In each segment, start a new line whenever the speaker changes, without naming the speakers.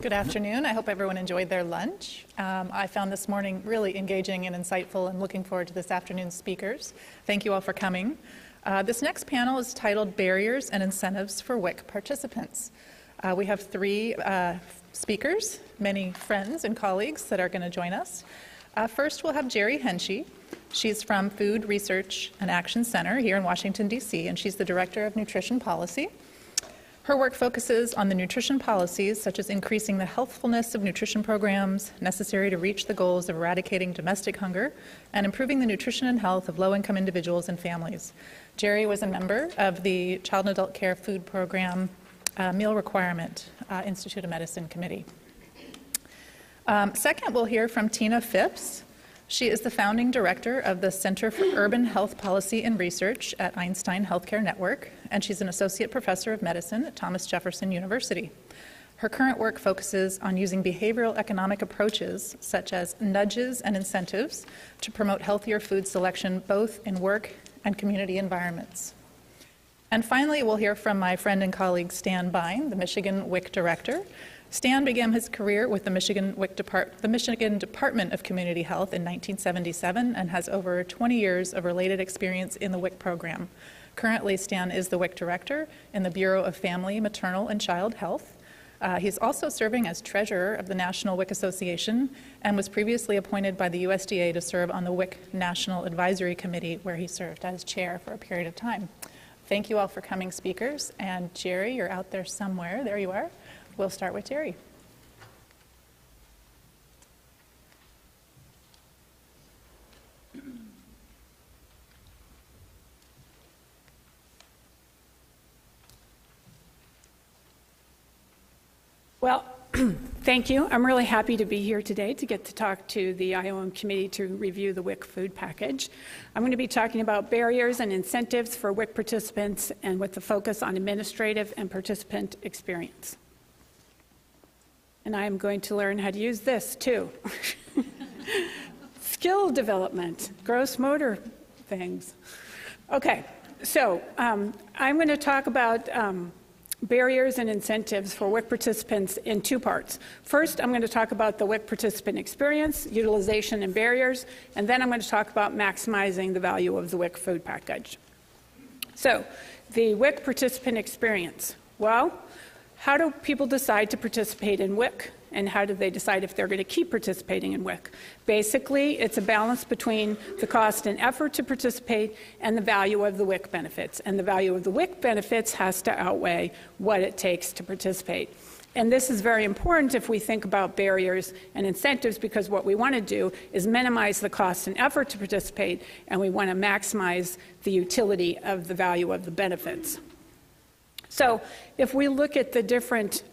Good afternoon. I hope everyone enjoyed their lunch. I found this morning really engaging and insightful, and looking forward to this afternoon's speakers. Thank you all for coming. This next panel is titled Barriers and Incentives for WIC Participants. We have three speakers, many friends and colleagues that are going to join us. First, we'll have Jerry Henchy. She's from Food Research and Action Center here in Washington, D.C., and she's the Director of Nutrition Policy. Her work focuses on the nutrition policies, such as increasing the healthfulness of nutrition programs necessary to reach the goals of eradicating domestic hunger and improving the nutrition and health of low-income individuals and families. Jerry was a member of the Child and Adult Care Food Program Meal Requirement Institute of Medicine Committee. Second, we'll hear from Tina Phipps. She is the founding director of the Center for Urban Health Policy and Research at Einstein Healthcare Network, and she's an associate professor of medicine at Thomas Jefferson University. Her current work focuses on using behavioral economic approaches, such as nudges and incentives, to promote healthier food selection both in work and community environments. And finally, we'll hear from my friend and colleague Stan Bine, the Michigan WIC director. Stan began his career with the Michigan Department of Community Health in 1977 and has over 20 years of related experience in the WIC program. Currently, Stan is the WIC director in the Bureau of Family, Maternal, and Child Health. He's also serving as treasurer of the National WIC Association and was previously appointed by the USDA to serve on the WIC National Advisory Committee, where he served as chair for a period of time. Thank you all for coming, speakers. And Jerry, you're out there somewhere. There you are. We'll start with Jerry.
Well, thank you. I'm really happy to be here today to get to talk to the IOM committee to review the WIC food package. I'm going to be talking about barriers and incentives for WIC participants, and with the focus on administrative and participant experience. And I am going to learn how to use this too. Skill development, gross motor things. Okay, so I'm going to talk about barriers and incentives for WIC participants in two parts. First, I'm going to talk about the WIC participant experience, utilization, and barriers, and then I'm going to talk about maximizing the value of the WIC food package. So, the WIC participant experience. Well, how do people decide to participate in WIC, and how do they decide if they're going to keep participating in WIC? Basically, it's a balance between the cost and effort to participate and the value of the WIC benefits. And the value of the WIC benefits has to outweigh what it takes to participate. And this is very important if we think about barriers and incentives, because what we want to do is minimize the cost and effort to participate, and we want to maximize the utility of the value of the benefits. So if we look at the different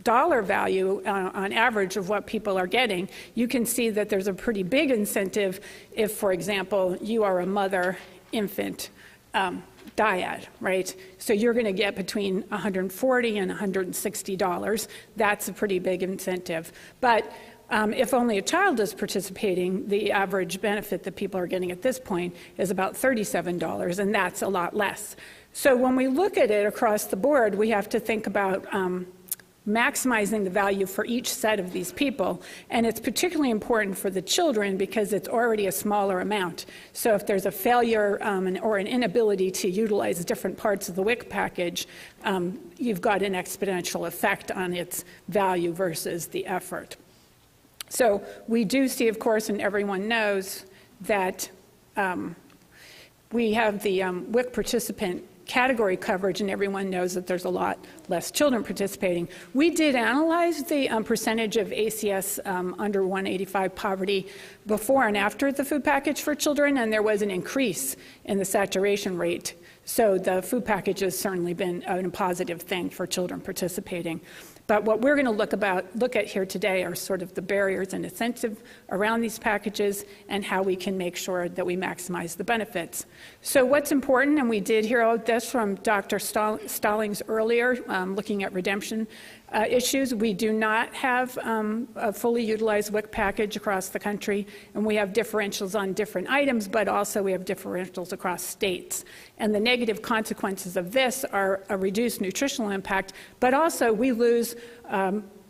dollar value on average of what people are getting, you can see that there's a pretty big incentive if, for example, you are a mother-infant dyad, right? So you're going to get between $140 and $160. That's a pretty big incentive. But if only a child is participating, the average benefit that people are getting at this point is about $37, and that's a lot less. So when we look at it across the board, we have to think about maximizing the value for each set of these people. And it's particularly important for the children because it's already a smaller amount. So if there's a failure or an inability to utilize different parts of the WIC package, you've got an exponential effect on its value versus the effort. So we do see, of course, and everyone knows, that we have the WIC participant category coverage, and everyone knows that there's a lot less children participating. We did analyze the percentage of ACS under 185 poverty before and after the food package for children, and there was an increase in the saturation rate. So the food package has certainly been a positive thing for children participating. But what we're going to look at here today are sort of the barriers and incentives around these packages and how we can make sure that we maximize the benefits. So what's important, and we did hear this from Dr. Stallings earlier, looking at redemption issues. We do not have a fully utilized WIC package across the country, and we have differentials on different items, but also we have differentials across states. And the negative consequences of this are a reduced nutritional impact, but also we lose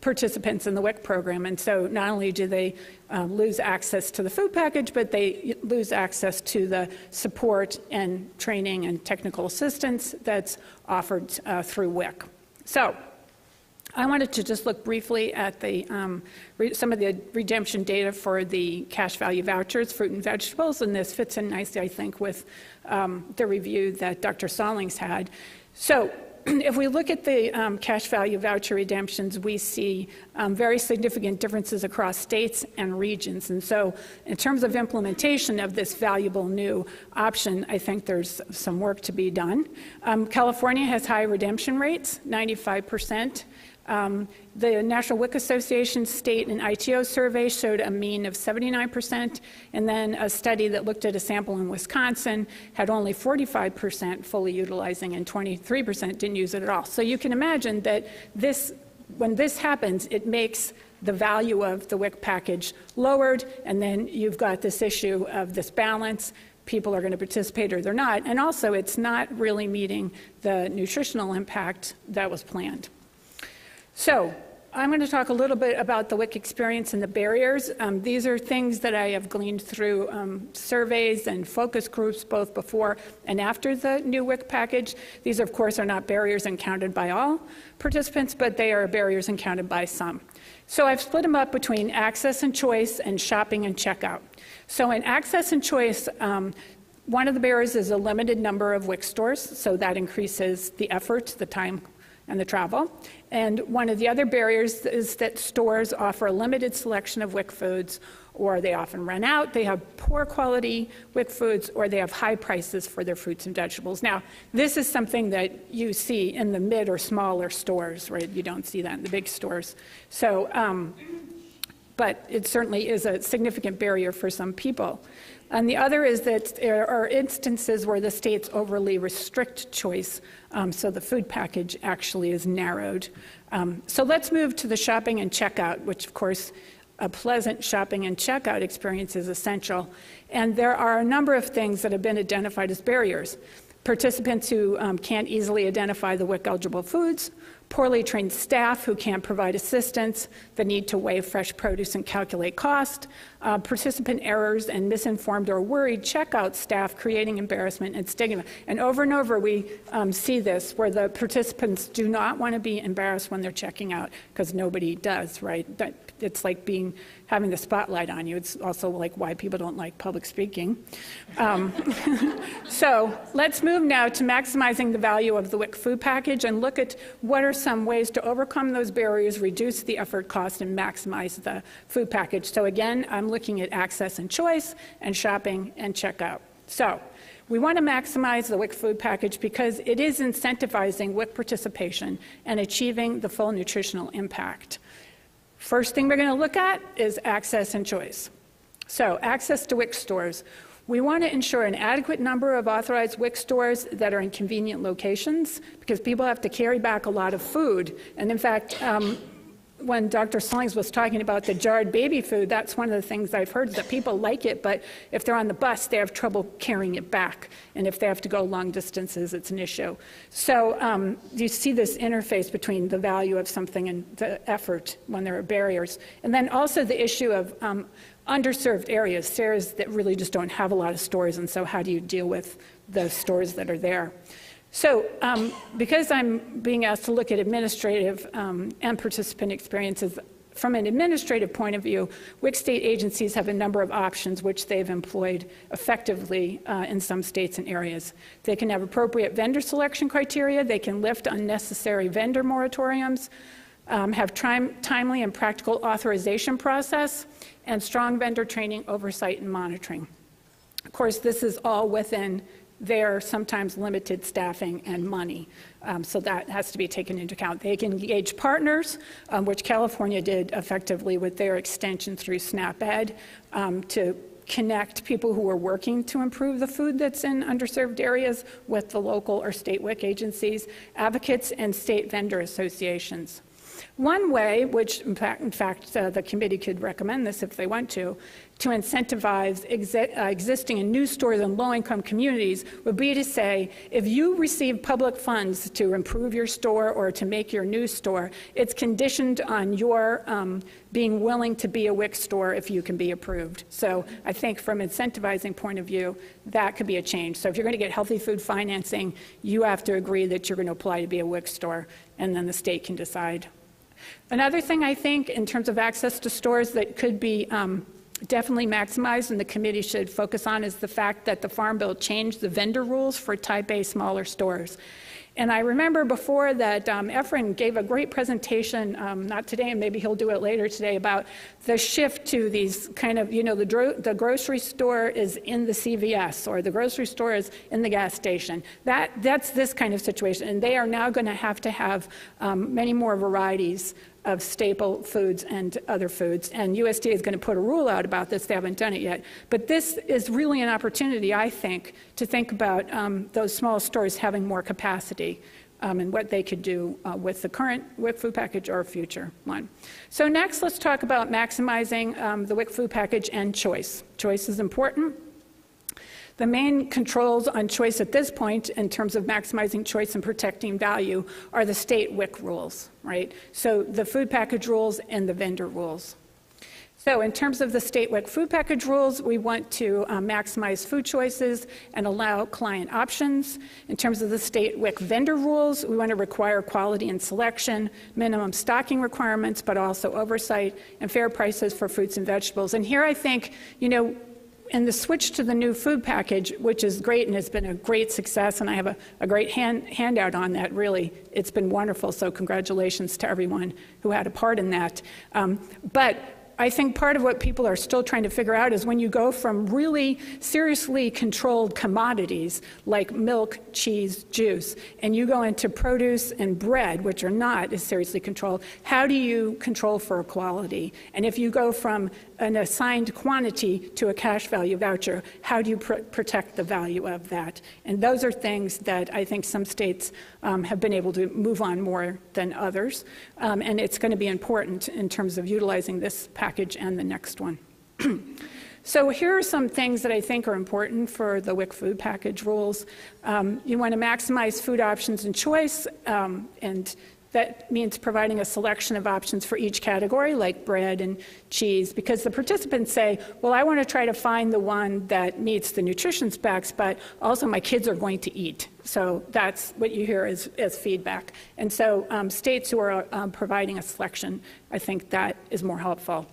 participants in the WIC program. And so not only do they lose access to the food package, but they lose access to the support and training and technical assistance that's offered through WIC. So I wanted to just look briefly at the, some of the redemption data for the cash value vouchers, fruit and vegetables, and this fits in nicely, I think, with the review that Dr. Stallings had. So if we look at the cash value voucher redemptions, we see very significant differences across states and regions. And so in terms of implementation of this valuable new option, I think there's some work to be done. California has high redemption rates, 95%. The National WIC Association state and ITO survey showed a mean of 79%, and then a study that looked at a sample in Wisconsin had only 45% fully utilizing and 23% didn't use it at all. So you can imagine that when this happens, it makes the value of the WIC package lowered, and then you've got this issue of this balance. People are going to participate or they're not, and also it's not really meeting the nutritional impact that was planned. So I'm going to talk a little bit about the WIC experience and the barriers. These are things that I have gleaned through surveys and focus groups both before and after the new WIC package. These, of course, are not barriers encountered by all participants, but they are barriers encountered by some. So I've split them up between access and choice and shopping and checkout. So in access and choice, one of the barriers is a limited number of WIC stores, so that increases the effort, the time, and the travel. And one of the other barriers is that stores offer a limited selection of WIC foods, or they often run out, they have poor quality WIC foods, or they have high prices for their fruits and vegetables. Now, this is something that you see in the mid or smaller stores, right? You don't see that in the big stores. So, but it certainly is a significant barrier for some people. And the other is that there are instances where the states overly restrict choice, so the food package actually is narrowed. So let's move to the shopping and checkout, which of course a pleasant shopping and checkout experience is essential. And there are a number of things that have been identified as barriers. Participants who can't easily identify the WIC-eligible foods, poorly trained staff who can't provide assistance, the need to weigh fresh produce and calculate cost, participant errors, and misinformed or worried checkout staff creating embarrassment and stigma. And over we see this where the participants do not want to be embarrassed when they're checking out, because nobody does, right? It's like having the spotlight on you. It's also like why people don't like public speaking. So let's move now to maximizing the value of the WIC food package and look at what are some ways to overcome those barriers, reduce the effort cost, and maximize the food package. So again, I'm looking at access and choice and shopping and checkout. So we want to maximize the WIC food package because it is incentivizing WIC participation and achieving the full nutritional impact. First thing we're going to look at is access and choice. So access to WIC stores. We want to ensure an adequate number of authorized WIC stores that are in convenient locations because people have to carry back a lot of food. And in fact, when Dr. Stallings was talking about the jarred baby food, that's one of the things I've heard is that people like it, but if they're on the bus, they have trouble carrying it back. And if they have to go long distances, it's an issue. So you see this interface between the value of something and the effort when there are barriers. And then also the issue of underserved areas that really just don't have a lot of stores, and so how do you deal with the stores that are there? So because I'm being asked to look at administrative and participant experiences, from an administrative point of view, WIC state agencies have a number of options which they've employed effectively in some states and areas. They can have appropriate vendor selection criteria, they can lift unnecessary vendor moratoriums, have timely and practical authorization process, and strong vendor training, oversight, and monitoring. Of course, this is all within their sometimes limited staffing and money, so that has to be taken into account. They can engage partners, which California did effectively with their extension through SNAP-Ed, to connect people who are working to improve the food that's in underserved areas with the local or state WIC agencies, advocates, and state vendor associations. One way, which in fact the committee could recommend this if they want to to incentivize existing and new stores in low-income communities would be to say, if you receive public funds to improve your store or to make your new store, it's conditioned on your being willing to be a WIC store if you can be approved. So I think from incentivizing point of view, that could be a change. So if you're going to get healthy food financing, you have to agree that you're going to apply to be a WIC store, and then the state can decide. Another thing I think in terms of access to stores that could be definitely maximized and the committee should focus on is the fact that the Farm Bill changed the vendor rules for type A smaller stores. And I remember before that Efren gave a great presentation, not today, and maybe he'll do it later today, about the shift to these kind of, the grocery store is in the CVS or the grocery store is in the gas station. That's this kind of situation. And they are now going to have many more varieties of staple foods and other foods. And USDA is going to put a rule out about this. They haven't done it yet. But this is really an opportunity, I think, to think about those small stores having more capacity and what they could do with the current WIC food package or future one. So next, let's talk about maximizing the WIC food package and choice. Choice is important. The main controls on choice at this point in terms of maximizing choice and protecting value are the state WIC rules, right? So the food package rules and the vendor rules. So in terms of the state WIC food package rules, we want to maximize food choices and allow client options. In terms of the state WIC vendor rules, we want to require quality and selection, minimum stocking requirements, but also oversight and fair prices for fruits and vegetables. And here I think, and the switch to the new food package, which is great and has been a great success, and I have a great handout on that, really. It's been wonderful, so congratulations to everyone who had a part in that. But I think part of what people are still trying to figure out is when you go from really seriously controlled commodities like milk, cheese, juice, and you go into produce and bread, which are not as seriously controlled, how do you control for quality? And if you go from an assigned quantity to a cash value voucher, how do you protect the value of that? And those are things that I think some states have been able to move on more than others. And it's going to be important in terms of utilizing this package and the next one. So here are some things that I think are important for the WIC food package rules. You want to maximize food options and choice, and that means providing a selection of options for each category, like bread and cheese, because the participants say, well, I want to try to find the one that meets the nutrition specs, but also my kids are going to eat. So that's what you hear as feedback. And so states who are providing a selection, I think that is more helpful.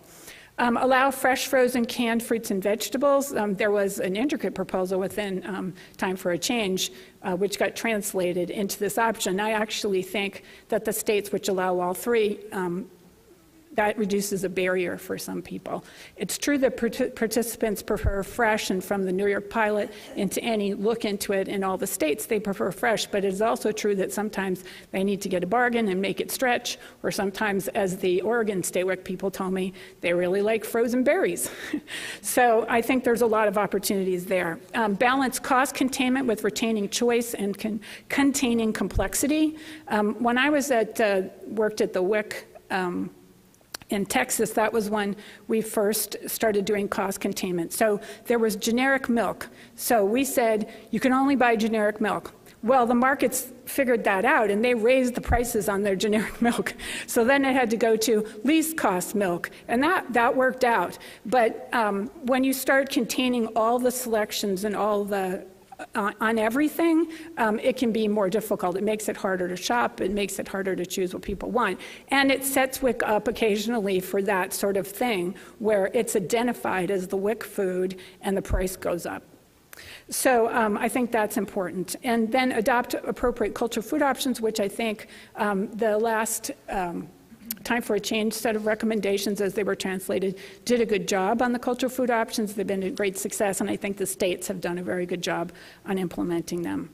Allow fresh, frozen, canned fruits and vegetables. There was an intricate proposal within Time for a Change, which got translated into this option. I actually think that the states which allow all three, that reduces a barrier for some people. It's true that participants prefer fresh, and from the New York pilot into any look into it in all the states, they prefer fresh, but it is also true that sometimes they need to get a bargain and make it stretch, or sometimes, as the Oregon State WIC people told me, they really like frozen berries. So I think there's a lot of opportunities there. Balance cost containment with retaining choice and containing complexity. When I was worked at the WIC, in Texas, that was when we first started doing cost containment. So there was generic milk. So we said, you can only buy generic milk. Well, the markets figured that out, and they raised the prices on their generic milk. So then it had to go to least cost milk, and that worked out. But when you start containing all the selections and all the on everything, it can be more difficult. It makes it harder to shop. It makes it harder to choose what people want. And it sets WIC up occasionally for that sort of thing where it's identified as the WIC food and the price goes up. So I think that's important. And then adopt appropriate cultural food options, which I think the last Time for a Change set of recommendations as they were translated did a good job on the cultural food options. They've been a great success, and I think the states have done a very good job on implementing them.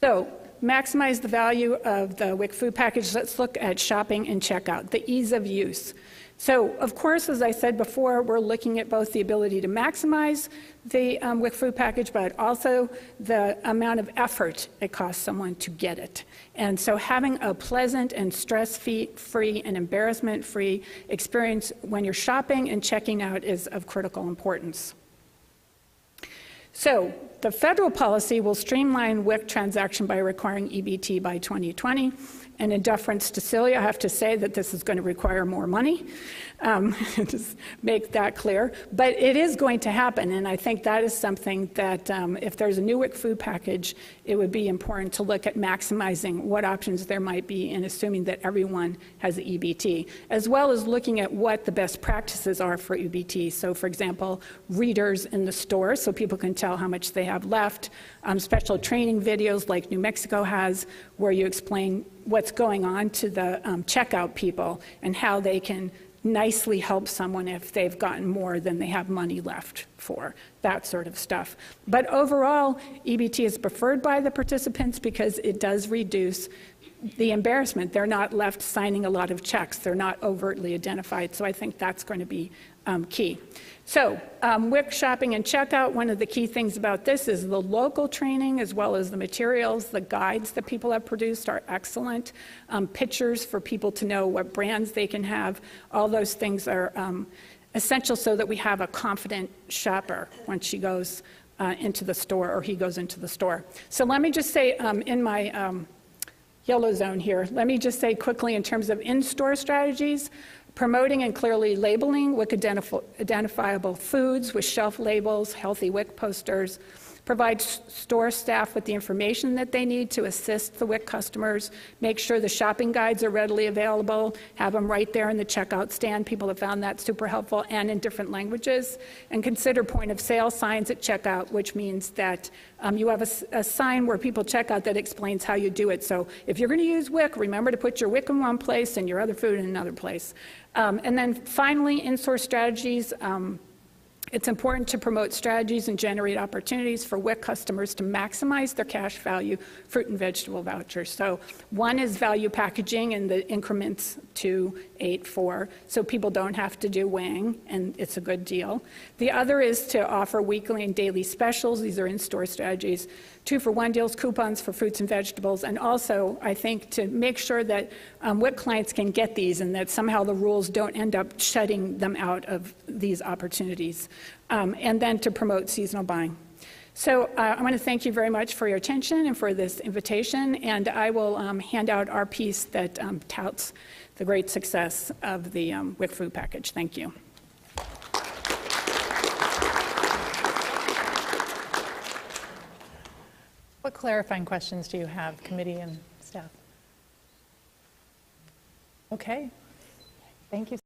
So maximize the value of the WIC food package. Let's look at shopping and checkout, the ease of use. So, of course, as I said before, we're looking at both the ability to maximize the WIC food package, but also the amount of effort it costs someone to get it. And so having a pleasant and stress-free and embarrassment-free experience when you're shopping and checking out is of critical importance. So the federal policy will streamline WIC transaction by requiring EBT by 2020. And in deference to Celia, I have to say that this is going to require more money, just make that clear. But it is going to happen, and I think that is something that if there's a new WIC food package, it would be important to look at maximizing what options there might be in assuming that everyone has EBT, as well as looking at what the best practices are for EBT. So, for example, readers in the store so people can tell how much they have left, special training videos like New Mexico has where you explain what's going on to the checkout people and how they can nicely help someone if they've gotten more than they have money left for, that sort of stuff. But overall, EBT is preferred by the participants because it does reduce the embarrassment. They're not left signing a lot of checks. They're not overtly identified. So I think that's going to be key. So WIC shopping and checkout, one of the key things about this is the local training as well as the materials. The guides that people have produced are excellent. Pictures for people to know what brands they can have. All those things are essential so that we have a confident shopper when she goes into the store or he goes into the store. So let me just say in my yellow zone here, let me just say quickly in terms of in-store strategies, promoting and clearly labeling WIC identifiable foods with shelf labels, healthy WIC posters, provide store staff with the information that they need to assist the WIC customers, make sure the shopping guides are readily available, have them right there in the checkout stand. People have found that super helpful and in different languages. And consider point of sale signs at checkout, which means that you have a sign where people check out that explains how you do it. So if you're going to use WIC, remember to put your WIC in one place and your other food in another place. And then finally, in-store strategies. It's important to promote strategies and generate opportunities for WIC customers to maximize their cash value fruit and vegetable vouchers. So one is value packaging in the increments 2, 8, 4, so people don't have to do weighing, and it's a good deal. The other is to offer weekly and daily specials. These are in-store strategies. 2-for-1 deals, coupons for fruits and vegetables, and also, I think, to make sure that WIC clients can get these and that somehow the rules don't end up shutting them out of these opportunities. And then to promote seasonal buying. So I want to thank you very much for your attention and for this invitation, and I will hand out our piece that touts the great success of the WIC food package. Thank you.
What clarifying questions do you have, committee and staff? Okay, thank you.